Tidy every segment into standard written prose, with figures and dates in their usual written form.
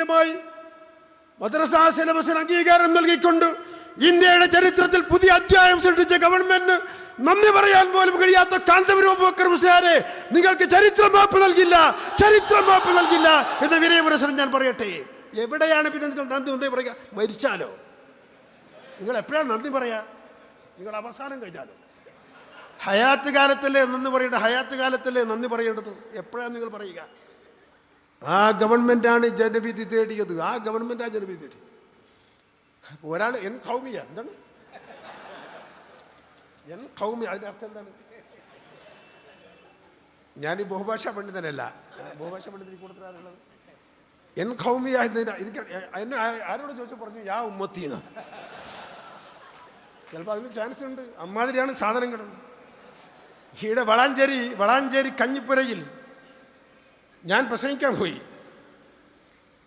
തുല്യമായി മദ്രസാ സിലബസിന് അംഗീകാരം നൽകിക്കൊണ്ട് ഇന്ത്യയുടെ ചരിത്രത്തിൽ പുതിയ അധ്യായം സൃഷ്ടിച്ച ഗവൺമെന്റ് നന്ദി പറയാൻ പോലും കഴിയാത്ത കാന്തപുരം അബൂബക്കർ മുസ്ലിയാരെ നിങ്ങൾക്ക് ചരിത്ര മാപ്പ് നൽകില്ല എന്ന് വിനയപുരസരം ഞാൻ പറയട്ടെ. എവിടെയാണ് പിന്നെ നിങ്ങൾ നന്ദി പറയുക? മരിച്ചാലോ? നിങ്ങൾ എപ്പോഴാണ് നന്ദി പറയാ? നിങ്ങൾ അവസാനം കഴിഞ്ഞാലോ? ഹയാത്ത് കാലത്തല്ലേ നന്ദി പറയേണ്ടത്? ഹയാത്ത് കാലത്തല്ലേ നന്ദി പറയേണ്ടത്? എപ്പോഴാണ് നിങ്ങൾ പറയുക? ആ ഗവൺമെന്റാണ് ജനവിധി തേടിയത്. ആ ഗവൺമെന്റാണ് ജനവിധി തേടി. ഒരാൾ ഖൗമിയ എന്താണ് ഖൗമിയ? അതിന്റെ അർത്ഥം എന്താണ്? ഞാൻ ഈ ബഹുഭാഷാ പണ്ഡിതനല്ല. ബഹുഭാഷാ പണ്ഡിതൻ കൂടുതലാണുള്ളത്. ഖൗമിയ എനിക്ക് എന്നെ ആരോട് ചോദിച്ചു പറഞ്ഞു യാ ഉമ്മത്തീന്ന്. ചിലപ്പോൾ അതിന് ചാൻസ് ഉണ്ട്. അമ്മാതിരിയാണ് സാധനം കിടന്നത്. ഈയിടെ വളാഞ്ചേരി കഞ്ഞിപ്പുരയിൽ ഞാൻ പ്രസംഗിക്കാൻ പോയി.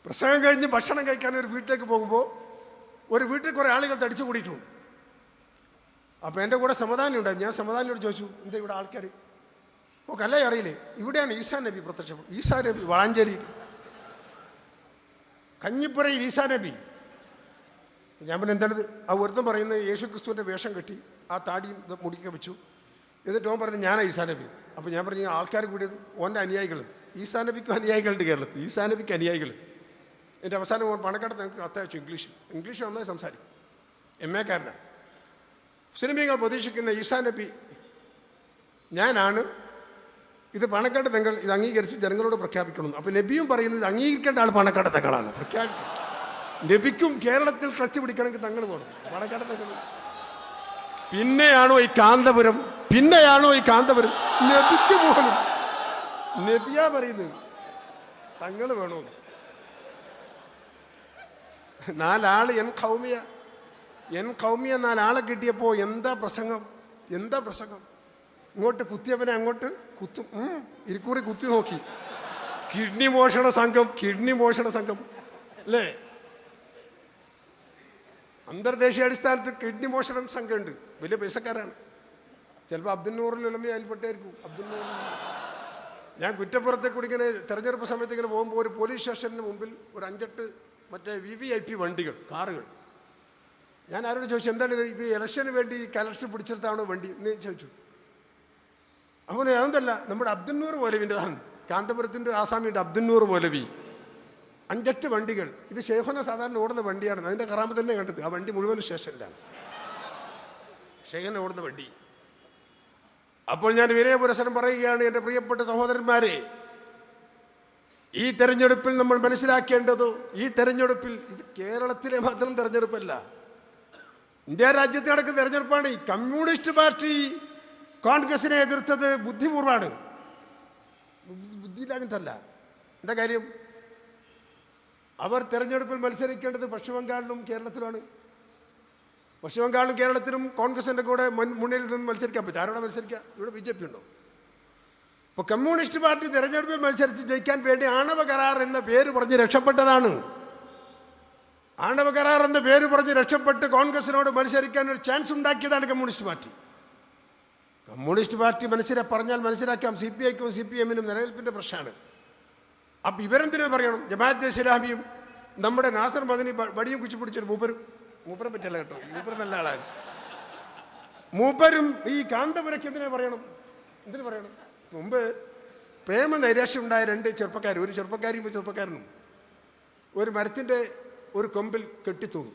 പ്രസംഗം കഴിഞ്ഞ് ഭക്ഷണം കഴിക്കാൻ ഒരു വീട്ടിലേക്ക് പോകുമ്പോൾ ഒരു വീട്ടിൽ കുറേ ആളുകൾ തടിച്ചു കൂടിയിട്ടുണ്ട്. അപ്പോൾ എൻ്റെ കൂടെ സമാധാനം ഉണ്ടായി. ഞാൻ സമാധാനോട് ചോദിച്ചു, എന്താ ഇവിടെ ആൾക്കാർ? ഓ കല്ലേ അറിയില്ലേ, ഇവിടെയാണ് ഈസാ നബി പ്രത്യക്ഷപ്പെട്ടു. ഈസാ നബി വളാഞ്ചേരിയിൽ കഞ്ഞിപ്പുരയിൽ ഈസാ നബി. ഞാൻ പിന്നെ എന്താണത്? ആ ഒരുത്തം പറയുന്നത് യേശു ക്രിസ്തുവിൻ്റെ വേഷം കെട്ടി ആ താടിയും മുടിക്കുക വെച്ചു. എന്നിട്ട് ഓൻ പറഞ്ഞത് ഞാനാണ് ഈസാ നബി. അപ്പോൾ ഞാൻ പറഞ്ഞു ആൾക്കാർ കൂടിയത് ഓൻ്റെ അനുയായികൾ. ഈസാ നബിക്കും അനുയായികളുണ്ട് കേരളത്തിൽ. ഈസാ നബിക്ക് അനുയായികൾ. എൻ്റെ അവസാനം ഓൻ പണക്കാട്ട് ഞങ്ങൾക്ക് കത്തയച്ചു. ഇംഗ്ലീഷ് നന്നായി സംസാരിക്കും. MA കാരനാണ്. മുസ്ലിമീങ്ങൾ പ്രതീക്ഷിക്കുന്ന ഈസാ നബി ഞാനാണ്. ഇത് പണക്കാട്ട് തങ്ങൾ ഇത് അംഗീകരിച്ച് ജനങ്ങളോട് പ്രഖ്യാപിക്കണം. അപ്പോൾ നബിയും പറയുന്നത് അംഗീകരിക്കേണ്ട ആൾ പണക്കാട്ട് തങ്ങളാണ്. പ്രഖ്യാപിക്കും. നബിക്കും കേരളത്തിൽ ക്ലച്ച് പിടിക്കണമെങ്കിൽ തങ്ങൾ പോകണം. പണക്കാട്ട് തങ്ങൾ. പിന്നെയാണോ ഈ കാന്തപുരം? നബിക്ക് പോലും നബിയാ പറയുന്നത് തങ്ങൾ വേണോ? 4 ആള് എൻ ഖൗമിയ 4 ആളെ കിട്ടിയപ്പോൾ എന്താ പ്രസംഗം? ഇങ്ങോട്ട് കുത്തിയവനെ അങ്ങോട്ട് കുത്തും. ഇരിക്കൂറി കുത്തി നോക്കി. കിഡ്നി മോഷണ സംഘം അല്ലേ? അന്തർദേശീയ അടിസ്ഥാനത്തിൽ കിഡ്നി മോഷണം സംഘമുണ്ട്. വലിയ പൈസക്കാരാണ്. ചിലപ്പോൾ അബ്ദുൽ നൂറുൽ ഉലമി അതിൽപ്പെട്ടായിരിക്കും. ഞാൻ കുറ്റപ്പുറത്തെ കൂടി ഇങ്ങനെ തെരഞ്ഞെടുപ്പ് സമയത്ത് ഇങ്ങനെ പോകുമ്പോൾ ഒരു പോലീസ് സ്റ്റേഷന് മുമ്പിൽ ഒരു 5-8 മറ്റേ VVIP വണ്ടികൾ, കാറുകൾ. ഞാൻ ആരോട് ചോദിച്ചു, എന്താണ് ഇത് ഇലക്ഷന് വേണ്ടി കലക്ഷൻ പിടിച്ചെടുത്താണോ വണ്ടി എന്ന് ചോദിച്ചു. അപ്പോൾ അതൊന്നല്ല, നമ്മുടെ അബ്ദുൽ നൂർ മൗലവിൻ്റെതാണ്. കാന്തപുരത്തിൻ്റെ ആസാമിയുണ്ട് അബ്ദുൽ നൂർ മൗലവി. 5-8 വണ്ടികൾ. ഇത് ഷെയ്ഖുന സാധാരണ ഓടുന്ന വണ്ടിയാണ്. അതിൻ്റെ കറാമ തന്നെ കണ്ടത്. ആ വണ്ടി മുഴുവൻ സ്റ്റേഷനിലാണ്. ഷെയ്ഖുന ഓടുന്ന വണ്ടി. അപ്പോൾ ഞാൻ വിനയപുരസരം പറയുകയാണ്, എൻ്റെ പ്രിയപ്പെട്ട സഹോദരന്മാരെ, ഈ തെരഞ്ഞെടുപ്പിൽ നമ്മൾ മനസ്സിലാക്കേണ്ടത്, ഇത് കേരളത്തിലെ മാത്രം തെരഞ്ഞെടുപ്പല്ല, ഇന്ത്യ രാജ്യത്ത് നടക്കുന്ന തെരഞ്ഞെടുപ്പാണ്. ഈ കമ്മ്യൂണിസ്റ്റ് പാർട്ടി കോൺഗ്രസിനെ എതിർത്തത് ബുദ്ധിപൂർവ്വമാണ്, ബുദ്ധിയില്ലാഞ്ഞിട്ടല്ല. എന്താ കാര്യം? അവർ തെരഞ്ഞെടുപ്പിൽ മത്സരിക്കേണ്ടത് പശ്ചിമബംഗാളിലും കേരളത്തിലുമാണ്. പശ്ചിമബംഗാളിലും കേരളത്തിലും കോൺഗ്രസിൻ്റെ കൂടെ മുന്നിൽ നിന്ന് മത്സരിക്കാൻ പറ്റും. ആരോടെ മത്സരിക്കുക? ഇവിടെ BJP ഉണ്ടോ? ഇപ്പോൾ കമ്മ്യൂണിസ്റ്റ് പാർട്ടി തെരഞ്ഞെടുപ്പിൽ മത്സരിച്ച് ജയിക്കാൻ വേണ്ടി ആണവ കരാർ എന്ന പേര് പറഞ്ഞ് രക്ഷപ്പെട്ടതാണ്. ആണവ കരാർ എന്ന പേര് പറഞ്ഞ് രക്ഷപ്പെട്ട് കോൺഗ്രസിനോട് മത്സരിക്കാൻ ഒരു ചാൻസ് ഉണ്ടാക്കിയതാണ് കമ്മ്യൂണിസ്റ്റ് പാർട്ടി. പറഞ്ഞാൽ മനസ്സിലാക്കാം. CPIക്കും CPMനും നിലനിൽപ്പിൻ്റെ പ്രശ്നമാണ്. അപ്പം ഇവരെന്തിനാ പറയണം? ജമാഅത്തെ ഇസ്ലാമിയും നമ്മുടെ നാസർ മദനി വടിയും കുച്ചി പിടിച്ചൊരു മൂപ്പരെ പറ്റില്ല കേട്ടോ, മൂപ്പർ നല്ല ആളാണ്. മൂപ്പരും ഈ കാന്തപുരയ്ക്ക് എന്തിനു പറയണം? മുമ്പ് പ്രേമ നൈരാശ്യം ഉണ്ടായ 2 ചെറുപ്പക്കാർ, ഒരു ചെറുപ്പക്കാരനും ഒരു മരത്തിൻ്റെ ഒരു കൊമ്പിൽ കെട്ടിത്തൂങ്ങി.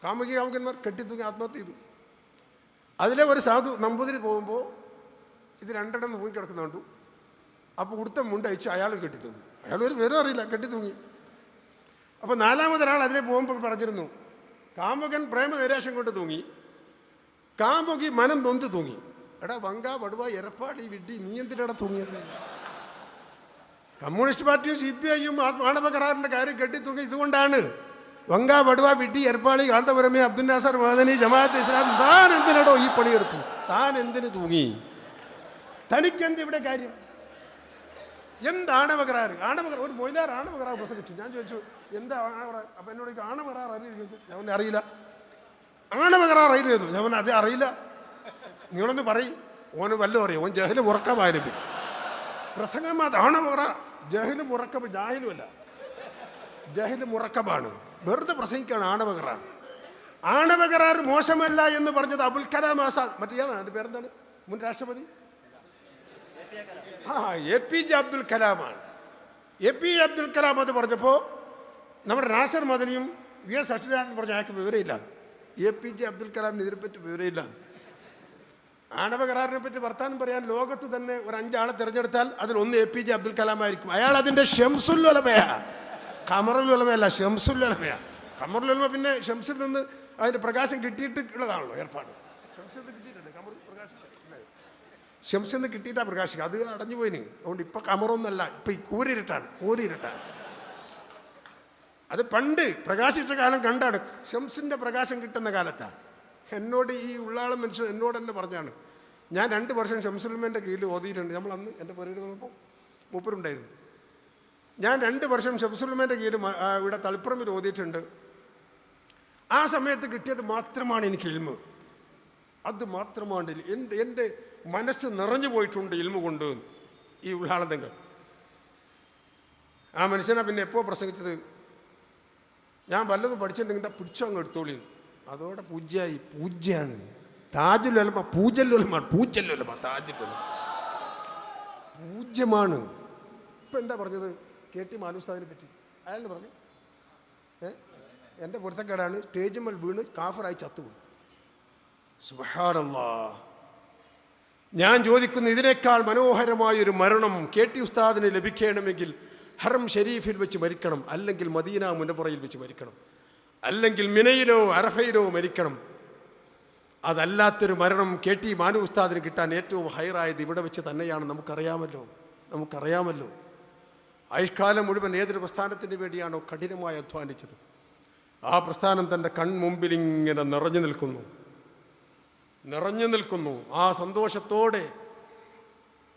കാമുകന്മാർ കെട്ടിത്തൂങ്ങി ആത്മഹത്യ ചെയ്തു. അതിലെ ഒരു സാധു നമ്പൂതിരി പോകുമ്പോൾ ഇത് 2 തൂങ്ങി കിടക്കുന്ന കണ്ടു. അപ്പോൾ ഉടുത്ത മുണ്ടയച്ച് അയാളും കെട്ടിത്തൂങ്ങി. അയാൾ ഒരു വിവരം അറിയില്ല, കെട്ടിത്തൂങ്ങി. അപ്പോൾ 4ാമതൊരാൾ അതിലെ പോകുമ്പോൾ പറഞ്ഞിരുന്നു, കാമുകൻ പ്രേമ നൈരാശ്യം കൊണ്ട് തൂങ്ങി, കാമുകി മനം നൊന്ത് തൂങ്ങി. എടാ വങ്ക വടുവ എരപ്പാടി വിഡ്ഢി, നീ എന്തിനാടാ തൂങ്ങിയത്? കമ്മ്യൂണിസ്റ്റ് പാർട്ടിയും CPIയും ആണവ കരാറിൻ്റെ കാര്യം കെട്ടിത്തൂങ്ങി ഇതുകൊണ്ടാണ്. വങ്ക വടുവ വിഡ്ഢി എരപ്പാളി കാന്തപുരമേ അബ്ദുൽ നാസർ മദനി ജമാഅത്തെ ഇസ്ലാം, താൻ എന്തിനാടോ ഈ പണിയെടുത്തു? താൻ എന്തിനു തൂങ്ങി? തനിക്കെന്ത് ഇവിടെ കാര്യം? എന്ത് ആണവ കരാർ? ഒരു മൊയിലാർ ആണവ കരാർ പ്രസംഗിച്ചു. ഞാൻ ചോദിച്ചു എന്താ ആണവ? അപ്പം എന്നോട് ആണവ കരാർ അറിയില്ല. ഞാൻ അറിയില്ല. ആണവ കരാർ അറിയുന്നത്? ഞാൻ അത് അറിയില്ല. നിങ്ങളൊന്ന് പറയും. ഓന് വല്ലതും അറിയാം. ഓൻ ജഹലും ഉറക്കമായാലും പ്രസംഗം മാത്രം ആണവ കരാർ. ജഹലും ഉറക്കം ജാഹിലുമല്ല. ജഹല് മുറക്കബാണ്, വെറുതെ പ്രസംഗിക്കുകയാണ്. ആണവ കരാർ മോശമല്ല എന്ന് പറഞ്ഞത് അബുൽ കലാം ആസാദ്, മറ്റേയാണ് അതിൻ്റെ പേരെന്താണ്, മുൻ രാഷ്ട്രപതി APJ അബ്ദുൽ കലാമാണ്. APJ അബ്ദുൽ കലാം അത് പറഞ്ഞപ്പോൾ നമ്മുടെ നാസർ മദനിയും VS അച്യുതാനന്ദൻ പറഞ്ഞ അയാൾക്ക് വിവരമില്ല. APJ അബ്ദുൽ കലാമിന് ഇതിനെപ്പറ്റി വിവരമില്ല. ആണവ കരാറിനെ പറ്റി വർത്താനം പറയാൻ ലോകത്ത് തന്നെ ഒരു 5 ആളെ തിരഞ്ഞെടുത്താൽ അതിലൊന്ന് APJ അബ്ദുൽ കലാം ആയിരിക്കും. അയാൾ അതിൻ്റെ ഷംസുൽ ഉലമയാ, ഖമറുൽ ഉലമയല്ല, ഷംസുൽ ഉലമയാ. ഖമറുൽ ഉലമ പിന്നെ ഷംസിൽ നിന്ന് അതിൻ്റെ പ്രകാശം കിട്ടിയിട്ട് ഉള്ളതാണല്ലോ ഏർപ്പാട്. ഷംസിൽ നിന്ന് കിട്ടിയിട്ടുണ്ട്, ഖമർ പ്രകാശം ഷംസിൽ നിന്ന് കിട്ടിയിട്ടാണ് പ്രകാശിക്കുക. അത് അടഞ്ഞു പോയിന്. അതുകൊണ്ട് ഇപ്പം ഖമറൊന്നല്ല, ഇപ്പം ഈ കൂരിരുട്ടാണ്. അത് പണ്ട് പ്രകാശിച്ച കാലം കണ്ടാണ്, ഷംസിൻ്റെ പ്രകാശം കിട്ടുന്ന കാലത്താണ്. എന്നോട് ഈ ഉള്ളാളം മനുഷ്യൻ എന്നോട് തന്നെ പറഞ്ഞാണ്, ഞാൻ 2 വർഷം ഷംസുൽമൻ്റെ കീഴിൽ ഓതിയിട്ടുണ്ട്. നമ്മൾ അന്ന് എൻ്റെ പുരയിൽ വന്നപ്പോൾ മൂപ്പരുണ്ടായിരുന്നു. ഞാൻ 2 വർഷം ഷംസുൽമൻ്റെ കീഴിൽ ഇവിടെ തളിപ്പുറമിൽ ഓതിയിട്ടുണ്ട്. ആ സമയത്ത് കിട്ടിയത് മാത്രമാണ് എനിക്ക് ഇൽമ്. അത് മാത്രമാണ് എൻ്റെ മനസ്സ് നിറഞ്ഞു പോയിട്ടുണ്ട് ഇൽമ കൊണ്ട്. ഈ ഉള്ളാളന്തങ്ങൾ ആ മനുഷ്യനാ പിന്നെ എപ്പോൾ പ്രസംഗിച്ചത്, ഞാൻ വല്ലതും പഠിച്ചിട്ടുണ്ടെങ്കിൽ എന്താ പിടിച്ചോ അങ്ങ് എടുത്തോളി. അതോടെ പൂജ്യാണ്. താജുലുലമ പൂജ്യലുലമാണ്. പൂജ്യമാണ്. ഇപ്പം എന്താ പറഞ്ഞത് KT മാലുസ്താദിനെ പറ്റി അയാളെന്ന് പറഞ്ഞു, എൻ്റെ പൊരുത്തക്കേടാണ്, സ്റ്റേജുമ്മൽ വീണ് കാഫറായി ചത്തുപോയി. സുബ്ഹാനല്ലാഹ്. ഞാൻ ചോദിക്കുന്നു, ഇതിനേക്കാൾ മനോഹരമായൊരു മരണം KT ഉസ്താദിന് ലഭിക്കണമെങ്കിൽ ഹറം ഷരീഫിൽ വെച്ച് മരിക്കണം, അല്ലെങ്കിൽ മദീന മുനവറയിൽ വെച്ച് മരിക്കണം, അല്ലെങ്കിൽ മിനയിലോ അറഫയിലോ മരിക്കണം. അതല്ലാത്തൊരു മരണം KT മാനു ഉസ്താദിന് കിട്ടാൻ ഏറ്റവും ഹൈറായത് ഇവിടെ വെച്ച് തന്നെയാണ്. നമുക്കറിയാമല്ലോ. ആയുഷ്കാലം മുഴുവൻ ഏതൊരു പ്രസ്ഥാനത്തിന് വേണ്ടിയാണോ കഠിനമായി അധ്വാനിച്ചത്, ആ പ്രസ്ഥാനം തൻ്റെ കൺമുമ്പിൽ ഇങ്ങനെ നിറഞ്ഞു നിൽക്കുന്നു. ആ സന്തോഷത്തോടെ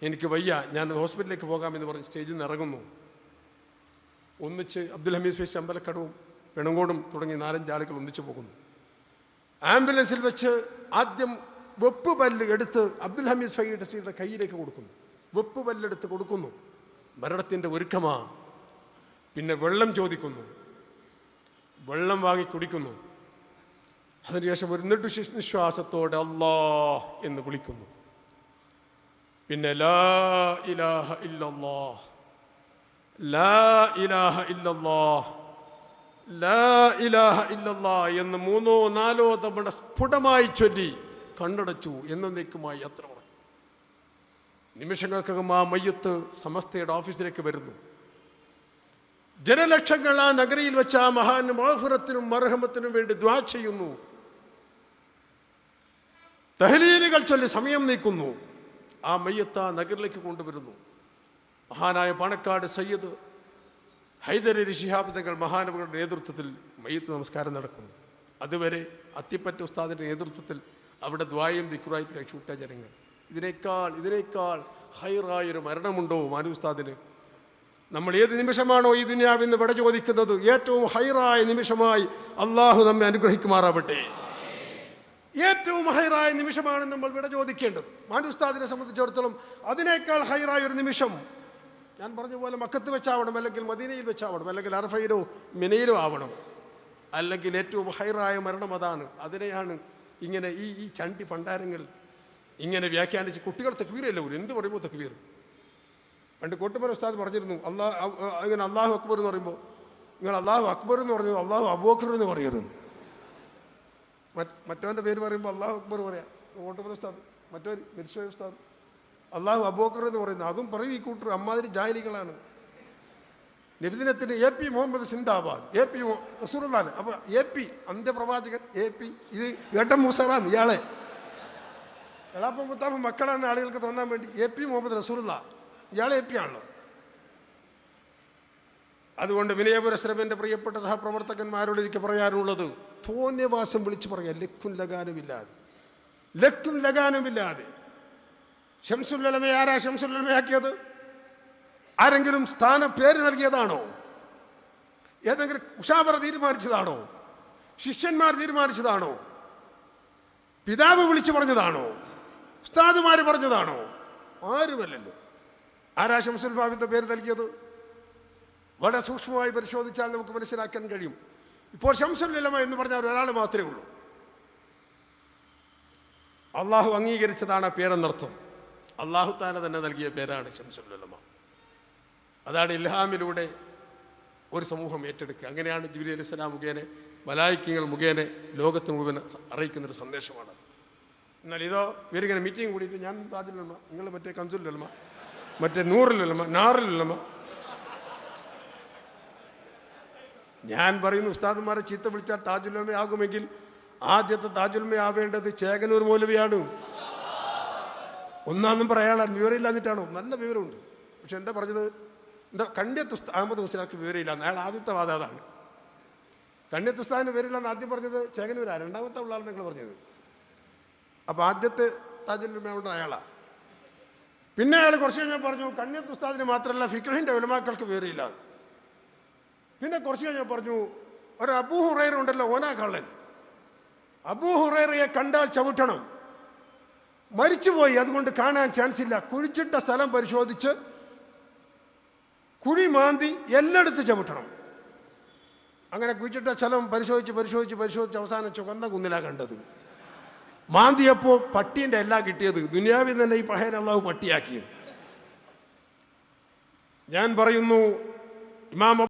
എനിക്ക് വയ്യ, ഞാൻ ഹോസ്പിറ്റലിലേക്ക് പോകാമെന്ന് പറഞ്ഞ് സ്റ്റേജിൽ നിന്ന് ഇറങ്ങുന്നു. ഒന്നിച്ച് അബ്ദുൽ ഹമീദ് ഫൈസി അമ്പലക്കടവും പെണങ്കോടും തുടങ്ങി 4-5 ആളുകൾ ഒന്നിച്ചു പോകുന്നു. ആംബുലൻസിൽ വെച്ച് ആദ്യം വെപ്പ് പല്ല് എടുത്ത് അബ്ദുൽ ഹമീദ് ഫൈസിയുടെ കയ്യിലേക്ക് കൊടുക്കുന്നു. വെപ്പ് പല്ലെടുത്ത് കൊടുക്കുന്നു. മരണത്തിൻ്റെ ഒരുക്കമാ. പിന്നെ വെള്ളം ചോദിക്കുന്നു, വെള്ളം വാങ്ങി കുടിക്കുന്നു. അതിനുശേഷം ഒരു നിശ്വാസത്തോടെ അല്ലാഹ് എന്ന് വിളിക്കുന്നു. പിന്നെ ലാ ഇലാഹ ഇല്ലല്ലാഹ്, ലാ ഇലാഹ ഇല്ലല്ലാഹ്, ലാ ഇലാഹ ഇല്ലല്ലാഹ് എന്ന് 3-4 തവണ സ്ഫുടമായി ചൊല്ലി കണ്ണടച്ചു. എന്നേക്കുമായി യാത്ര പറഞ്ഞു. നിമിഷങ്ങൾക്കകം ആ മയ്യത്ത് സമസ്തയുടെ ഓഫീസിലേക്ക് വരുന്നു. ജനലക്ഷങ്ങൾ ആ നഗരിയിൽ വെച്ച് ആ മഹാന് മഗ്ഫിറത്തിനും മർഹമത്തിനും വേണ്ടി ദുആ ചെയ്യുന്നു. തഹ്ലീലുകൾ ചൊല്ലി സമയം നീക്കുന്നു. ആ മയ്യത്ത് ആ നഗറിലേക്ക് കൊണ്ടുവരുന്നു. മഹാനായ പാണക്കാട് സയ്യിദ് ഹൈദരലി ശിഹാബ് തങ്ങൾ മഹാനവരുടെ നേതൃത്വത്തിൽ മയ്യത്ത് നമസ്കാരം നടക്കുന്നു. അതുവരെ അത്തിപ്പറ്റ ഉസ്താദിൻ്റെ നേതൃത്വത്തിൽ അവിടെ ദ്വായും ദിക്റായിട്ട് കഴിച്ചുവിട്ട ജനങ്ങൾ. ഇതിനേക്കാൾ ഹൈറായൊരു മരണമുണ്ടോ മാനു ഉസ്താദിന്? നമ്മൾ ഏത് നിമിഷമാണോ ഈ ദുനിയാവിൽ നിന്ന് വിട ചോദിക്കുന്നത്, ഏറ്റവും ഹൈറായ നിമിഷമായി അള്ളാഹു നമ്മെ അനുഗ്രഹിക്കുമാറാവട്ടെ. ഏറ്റവും ഹൈറായ നിമിഷമാണ് നമ്മൾ വിട ചോദിക്കേണ്ടത്. മാനു ഉസ്താദിനെ സംബന്ധിച്ചിടത്തോളം അതിനേക്കാൾ ഹൈറായ ഒരു നിമിഷം, ഞാൻ പറഞ്ഞ പോലെ മക്കത്ത് വെച്ചാവണം, അല്ലെങ്കിൽ മദീനയിൽ വെച്ചാവണം, അല്ലെങ്കിൽ അറഫയിലോ മിനയിലോ ആവണം, അല്ലെങ്കിൽ ഏറ്റവും ഹൈറായ മരണം അതാണ്. അതിനെയാണ് ഇങ്ങനെ ഈ ചണ്ടി പണ്ടാരങ്ങൾ ഇങ്ങനെ വ്യാഖ്യാനിച്ച് കുട്ടികൾ തക്ബീറല്ലേ ഒരു എന്ത് പറയുമ്പോൾ തക്ബീർ. പണ്ട് കോട്ടുമല ഉസ്താദ് പറഞ്ഞിരുന്നു, ഇങ്ങനെ അള്ളാഹു അക്ബർ എന്ന് പറയുമ്പോൾ നിങ്ങൾ അള്ളാഹു അക്ബർ എന്ന് പറഞ്ഞു, അള്ളാഹു അബൂബക്കർ എന്ന് പറയരുത്. മറ്റവൻ്റെ പേര് പറയുമ്പോൾ അള്ളാഹു അക്ബർ പറയാം. കോട്ടുമല ഉസ്താദ്, മറ്റൊരു മിർഷോയ് ഉസ്താദ് അള്ളാഹു അബൂബക്കർ എന്ന് പറയുന്നത്, അതും പറയും ഈ കൂട്ടർ അമ്മാതിരി ജാഹിലികളാണ്. നബിദിനത്തിന് AP മുഹമ്മദ് സിന്ദാബാദ്, AP റസൂലുള്ളാഹി. അപ്പോൾ AP അന്ത്യപ്രവാചകൻ, AP ഇത് ഏട്ടൻ മൂസറാണ് ഇയാളെ. എളാപ്പം മുത്താപ്പം മക്കളാണ് ആളുകൾക്ക് തോന്നാൻ വേണ്ടി AP മുഹമ്മദ് റസൂലുള്ളാഹി, ഇയാളെ AP ആണല്ലോ. അതുകൊണ്ട് വിനയപുരശ്രമൻ്റെ പ്രിയപ്പെട്ട സഹപ്രവർത്തകന്മാരോട് എനിക്ക് പറയാനുള്ളത്, തോന്നിയവാസം വിളിച്ച് പറയാം, ലക്കും ലഗാനുമില്ലാതെ. ശംസുൽ ഉലമയെ ആരാ ശംസുൽ ഉലമയാക്കിയത്? ആരെങ്കിലും പേര് നൽകിയതാണോ? ഏതെങ്കിലും ഉഷാവറ തീരുമാനിച്ചതാണോ? ശിഷ്യന്മാർ തീരുമാനിച്ചതാണോ? പിതാവ് വിളിച്ചു പറഞ്ഞതാണോ? ഉസ്താദുമാർ പറഞ്ഞതാണോ? ആരുമല്ലല്ലോ. ആരാ ശംസുൽ ബാബിന്റെ പേര് നൽകിയത്? വളരെ സൂക്ഷ്മമായി പരിശോധിച്ചാൽ നമുക്ക് മനസ്സിലാക്കാൻ കഴിയും. ഇപ്പോൾ ശംസുൽ ഉലമ എന്ന് പറഞ്ഞാൽ ഒരാൾ മാത്രമേ ഉള്ളൂ. അള്ളാഹു അംഗീകരിച്ചതാണ് പേരെന്നർത്ഥം. അള്ളാഹു താല തന്നെ നൽകിയ പേരാണ് ശംസുൽ ഉലമ. അതാണ് ഇൽഹാമിലൂടെ ഒരു സമൂഹം ഏറ്റെടുക്കുക. അങ്ങനെയാണ് ജിബ്രീൽ അലൈഹിസ്സലാം മുഖേന മലായിക്കകൾ മുഖേന ലോകത്തിന് മുഴുവൻ അറിയിക്കുന്നൊരു സന്ദേശമാണ്. എന്നാൽ ഇതോ ഇവരിങ്ങനെ മീറ്റിംഗ് കൂടിയിട്ട് ഞാൻ താജുൽ ഉലമ, നിങ്ങൾ മറ്റേ കൻസുൽ ഉലമ, മറ്റേ നൂറുൽ ഉലമ, നാറുൽ ഉലമ. ഞാൻ പറയുന്നു, ഉസ്താദന്മാരെ ചീത്ത വിളിച്ചാൽ താജുൽ ഉലമ ആകുമെങ്കിൽ ആദ്യത്തെ താജുൽ ഉലമ ആവേണ്ടത് ചേകനൂർ മൗലവിയാണ്. ഒന്നാന്നും പറയാൻ വിവരമില്ലാഞ്ഞിട്ടാണോ? നല്ല വിവരമുണ്ട്. പക്ഷെ എന്താ പറഞ്ഞത്? എന്താ കണ്യത്ത് അഹമ്മദ് മുസ്ലിയാർക്ക് വിവരമില്ലാന്ന്. അയാൾ ആദ്യത്തെ വാദം അതാണ്. കണ്യത്ത് ഉസ്താദിന് വിവരമില്ലാന്ന് ആദ്യം പറഞ്ഞത് ചേകനൂരാ, രണ്ടാമത്തെ ഉള്ളതാണ് നിങ്ങൾ പറഞ്ഞത്. അപ്പോൾ ആദ്യത്തെ താജുൽ ഉലമ അയാളാണ്. പിന്നെ അയാൾ കുറച്ച് കഴിഞ്ഞാൽ പറഞ്ഞു കണ്യത്ത് ഉസ്താദിന് മാത്രമല്ല ഫിഖഹിൻ്റെ ഉലമാക്കൾക്ക് വിവരമില്ല. പിന്നെ കുറച്ച് കഴിഞ്ഞാൽ പറഞ്ഞു ഒരു അബൂ ഹുറൈറ ഉണ്ടല്ലോ, ഓനാ കള്ളൻ. അബൂ ഹുറൈറയെ കണ്ടാൽ ചവിട്ടണം, മരിച്ചുപോയി, അതുകൊണ്ട് കാണാൻ ചാൻസ് ഇല്ല. കുഴിച്ചിട്ട സ്ഥലം പരിശോധിച്ച് കുഴി മാന്തി എല്ലായിടത്തും ചവിട്ടണം. അങ്ങനെ കുഴിച്ചിട്ട സ്ഥലം പരിശോധിച്ച് അവസാനം ചുവന്ന കുന്നിലാണ് കണ്ടത്. മാന്തിയപ്പോൾ പട്ടീൻ്റെ എല്ലാം കിട്ടിയത്. ദുനിയാവിൽ തന്നെ ഈ പഹയൻ അള്ളാഹു പട്ടിയാക്കിയത്. ഞാൻ പറയുന്നു, ഇമാം